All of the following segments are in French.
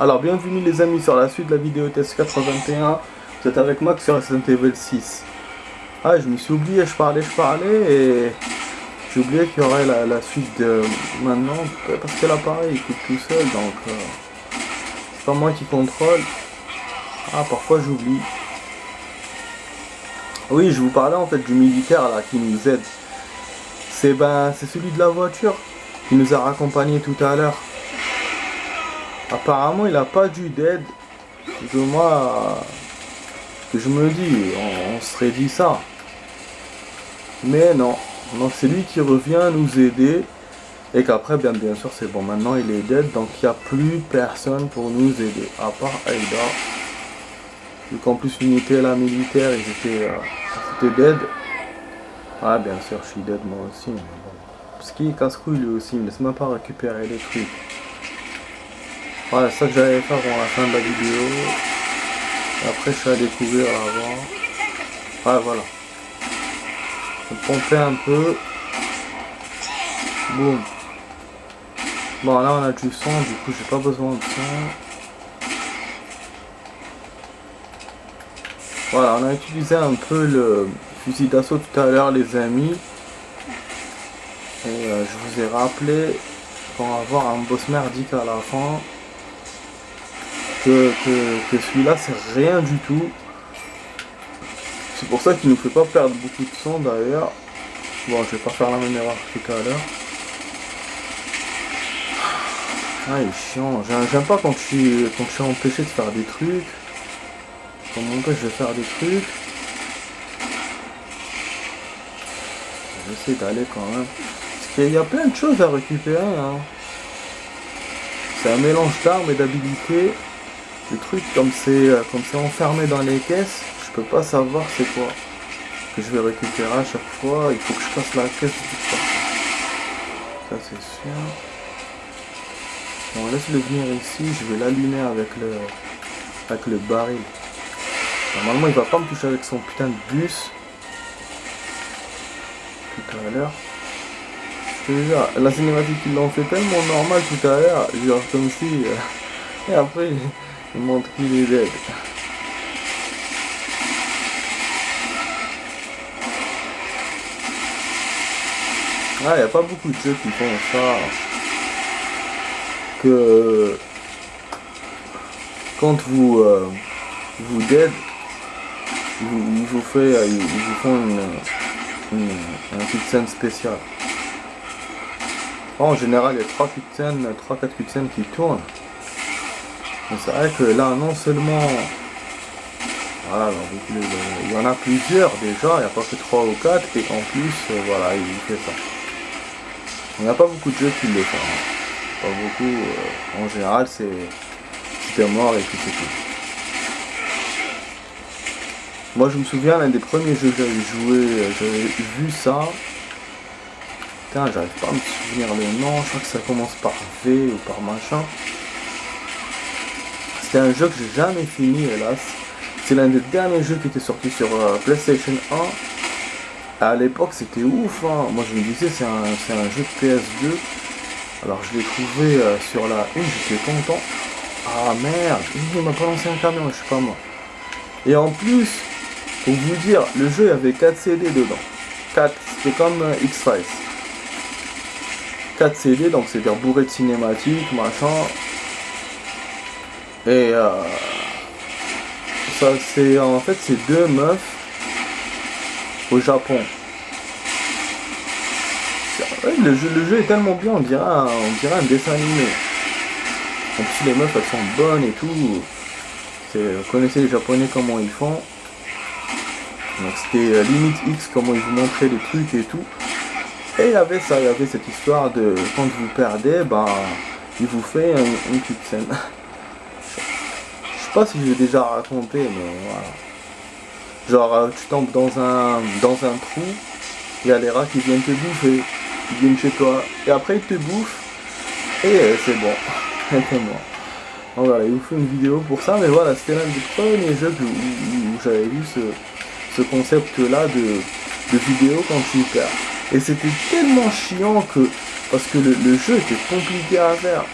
Alors bienvenue les amis sur la suite de la vidéo test 81. Vous êtes avec Max sur Resident Evil 6. Ah, je me suis oublié, je parlais et j'ai oublié qu'il y aurait la suite de maintenant parce que l'appareil il coupe tout seul, donc c'est pas moi qui contrôle. Ah, parfois j'oublie. Oui, je vous parlais en fait du militaire là qui nous aide. C'est celui de la voiture qui nous a raccompagnés tout à l'heure. Apparemment il a pas dû d'aide. Que moi, que je me dis, on serait dit ça. Mais non, donc c'est lui qui revient nous aider. Et qu'après bien sûr c'est bon, maintenant il est dead, donc il n'y a plus personne pour nous aider. À part Aida. Vu qu'en plus l'unité là militaire, ils étaient dead. Ah bien sûr je suis dead moi aussi. Mais bon. Parce qu'il est casse-couille lui aussi, il ne laisse même pas récupérer les trucs. Voilà, c'est ça que j'allais faire pour la fin de la vidéo. Et après je suis à découvrir avant. Ouais, voilà. Je vais pomper un peu. Boum. Bon là on a du son, du coup j'ai pas besoin de son. Voilà, on a utilisé un peu le fusil d'assaut tout à l'heure les amis. Et je vous ai rappelé qu'on va avoir un boss merdique à la fin. Que celui-là c'est rien du tout. C'est pour ça qu'il nous fait pas perdre beaucoup de son d'ailleurs. Bon, je vais pas faire la même erreur que tout à l'heure. Ah, il est chiant. J'aime pas quand je suis empêché de faire des trucs. Quand on m'empêche de faire des trucs. J'essaie d'aller quand même. Parce qu'il y a plein de choses à récupérer. Hein. C'est un mélange d'armes et d'habilités. Le truc, comme c'est enfermé dans les caisses, je peux pas savoir c'est quoi que je vais récupérer à chaque fois. Il faut que je casse la caisse de toute façon. Ça c'est sûr. Bon, laisse-le venir ici, je vais l'allumer avec le baril. Normalement il va pas me toucher avec son putain de bus. Tout à l'heure. Je te jure, la cinématique ils l'ont fait tellement normal tout à l'heure, genre comme si... et après il montre qu'il est dead. Ah, il n'y a pas beaucoup de jeux qui font ça. Que quand vous dead, ils vous font une cutscene spéciale. En général, il y a 3-4 cutscenes qui tournent. Mais c'est vrai que là, non seulement... Voilà, il y en a plusieurs déjà, il n'y a pas que 3 ou 4, et en plus, voilà, il fait ça. Il n'y a pas beaucoup de jeux qui le font. Hein. Pas beaucoup, en général, c'était mort et puis c'est tout. Moi, je me souviens, l'un des premiers jeux que j'avais joué, j'avais vu ça. Putain, j'arrive pas à me souvenir le nom, je crois que ça commence par V ou par machin. C'était un jeu que j'ai jamais fini, hélas. C'est l'un des derniers jeux qui était sorti sur PlayStation 1. À l'époque, c'était ouf. Hein. Moi, je me disais, c'est un jeu de PS2. Alors, je l'ai trouvé sur la 1, j'étais content. Ah merde, il m'a pas lancé un camion, je suis pas mort. Et en plus, pour vous dire, le jeu avait 4 CD dedans. 4, c'était comme X-Files. 4 CD, donc c'est-à-dire bourré de cinématiques, machin. Et ça c'est en fait c'est 2 meufs au Japon. Le jeu est tellement bien, on dirait un dessin animé. En plus les meufs elles sont bonnes et tout. Vous connaissez les japonais comment ils font. Donc c'était limite X comment ils vous montraient les trucs et tout. Et il y avait cette histoire de quand vous perdez, il vous fait une cutscene. Je sais pas si je l'ai déjà raconté, mais voilà. Genre tu tombes dans un trou, il y a les rats qui viennent te bouffer, ils viennent chez toi, et après ils te bouffent, et c'est bon, et t'es mort. Donc voilà, il vous fait une vidéo pour ça, mais voilà, c'était l'un des premiers jeux où j'avais vu ce concept là de vidéo quand tu perds. Et c'était tellement chiant parce que le jeu était compliqué à faire.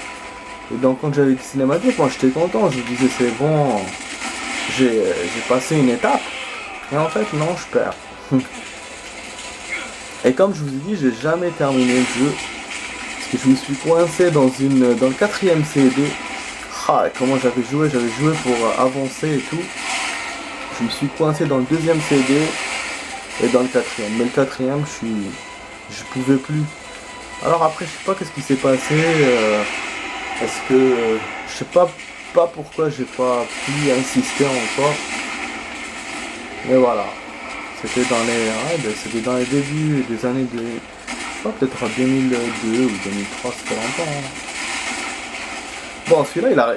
Et donc quand j'avais dit cinématique, moi j'étais content, je me disais c'est bon, j'ai passé une étape. Et en fait non, je perds. Et comme je vous ai dit, j'ai jamais terminé le jeu. Parce que je me suis coincé dans le quatrième CD. Ah, comment j'avais joué pour avancer et tout. Je me suis coincé dans le deuxième CD et dans le quatrième. Mais le quatrième, je pouvais plus. Alors après, je sais pas qu'est-ce qui s'est passé. Parce que je sais pas pourquoi j'ai pas pu insister encore. Mais voilà. C'était dans les débuts des années de... Je sais pas, peut-être en 2002 ou 2003, c'était longtemps. Hein. Bon, celui-là,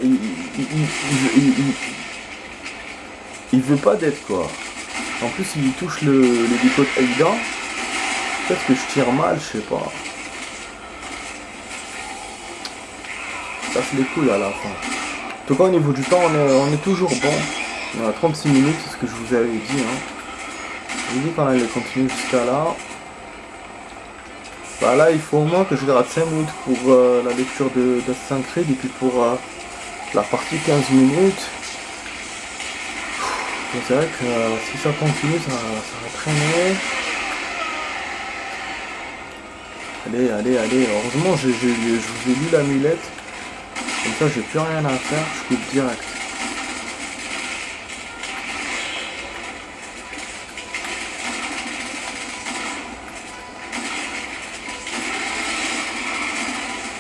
il veut pas d'être quoi. En plus, il touche l'hélico de Aida. Peut-être que je tire mal, je sais pas. Ça se les couilles à la fin. En tout cas, au niveau du temps, on est toujours bon. On a 36 minutes, c'est ce que je vous avais dit. Hein. Je vous ai dit qu'on allait continuer jusqu'à là. Bah là, il faut au moins que je garde 5 minutes pour la lecture d'Assassin's Creed et puis pour la partie 15 minutes. C'est vrai que si ça continue, ça va traîner. Allez. Heureusement, je vous ai lu l'amulette. Comme ça, j'ai plus rien à faire. Je coupe direct.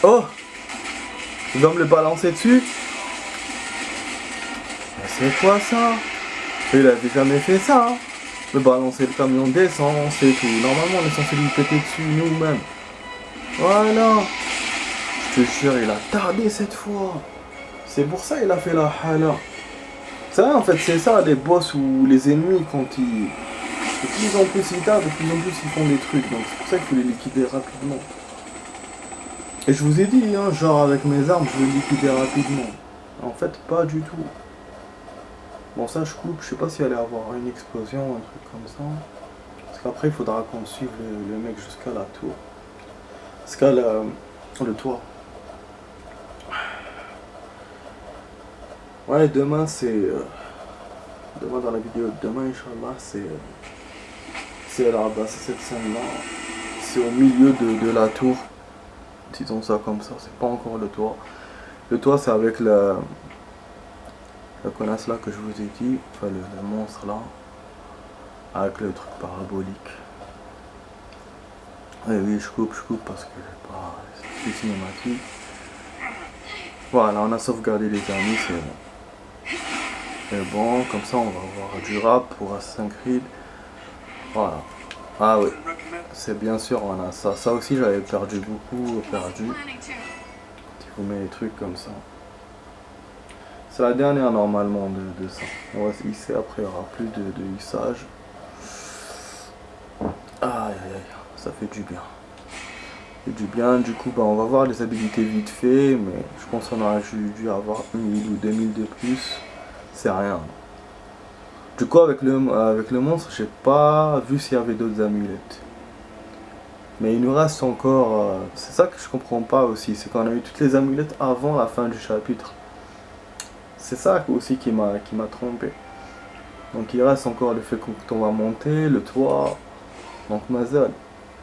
Oh! Il va me le balancer dessus? Mais c'est quoi ça? Il avait jamais fait ça, hein. Me balancer le camion d'essence et tout. Normalement, on est censé lui péter dessus nous-mêmes. Voilà. Je te jure, il a tardé cette fois. C'est pour ça qu'il a fait la hala. Ça, en fait, c'est ça, les boss ou les ennemis, quand ils... De plus en plus ils tardent, de plus en plus ils font des trucs. Donc c'est pour ça qu'il faut les liquider rapidement. Et je vous ai dit, hein, genre avec mes armes, je vais liquider rapidement. En fait, pas du tout. Bon, ça je coupe, je sais pas s'il allait avoir une explosion, un truc comme ça. Parce qu'après, il faudra qu'on suive le mec jusqu'à la tour. Jusqu'à le toit. Ouais, demain c'est... demain dans la vidéo de demain, Inch'Allah, c'est là, bah, c'est cette scène-là. C'est au milieu de la tour. Disons ça comme ça, c'est pas encore le toit. Le toit, c'est avec la connasse là que je vous ai dit, enfin le monstre là, avec le truc parabolique. Et oui, je coupe parce que j'ai pas... c'est cinématique. Voilà, on a sauvegardé les amis, c'est bon. Et bon, comme ça on va avoir du rap pour Assassin's Creed. Voilà. Ah oui, c'est bien sûr, on a ça. Ça aussi j'avais beaucoup perdu. Si vous mettez des trucs comme ça. C'est la dernière normalement de ça. On va se hisser, après il n'y aura plus de hissage. Aïe, ça fait du bien. Du coup bah, on va voir les habilités vite fait, mais je pense qu'on aurait dû avoir 1000 ou 2000 de plus. C'est rien. Du coup avec le monstre, j'ai pas vu s'il y avait d'autres amulettes. Mais il nous reste encore... c'est ça que je comprends pas aussi, c'est qu'on a eu toutes les amulettes avant la fin du chapitre. C'est ça aussi qui m'a trompé. Donc il reste encore le fait qu'on va monter, le toit, donc Mazal.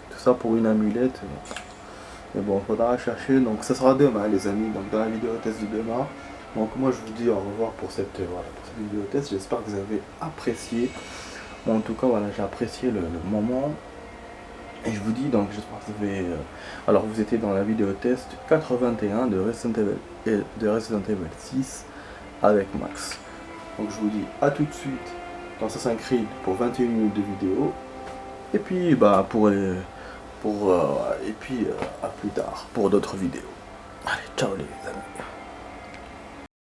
Tout ça pour une amulette. Mais bon, faudra chercher, donc ça sera demain les amis, donc dans la vidéo test de demain. Donc moi je vous dis au revoir pour cette vidéo test, j'espère que vous avez apprécié. Bon, en tout cas voilà, j'ai apprécié le moment. Et je vous dis donc, j'espère que vous avez... alors vous étiez dans la vidéo test 81 de Resident Evil 6 avec Max. Donc je vous dis à tout de suite dans Assassin's Creed pour 21 minutes de vidéo. Et puis bah et puis à plus tard pour d'autres vidéos. Allez, ciao les amis.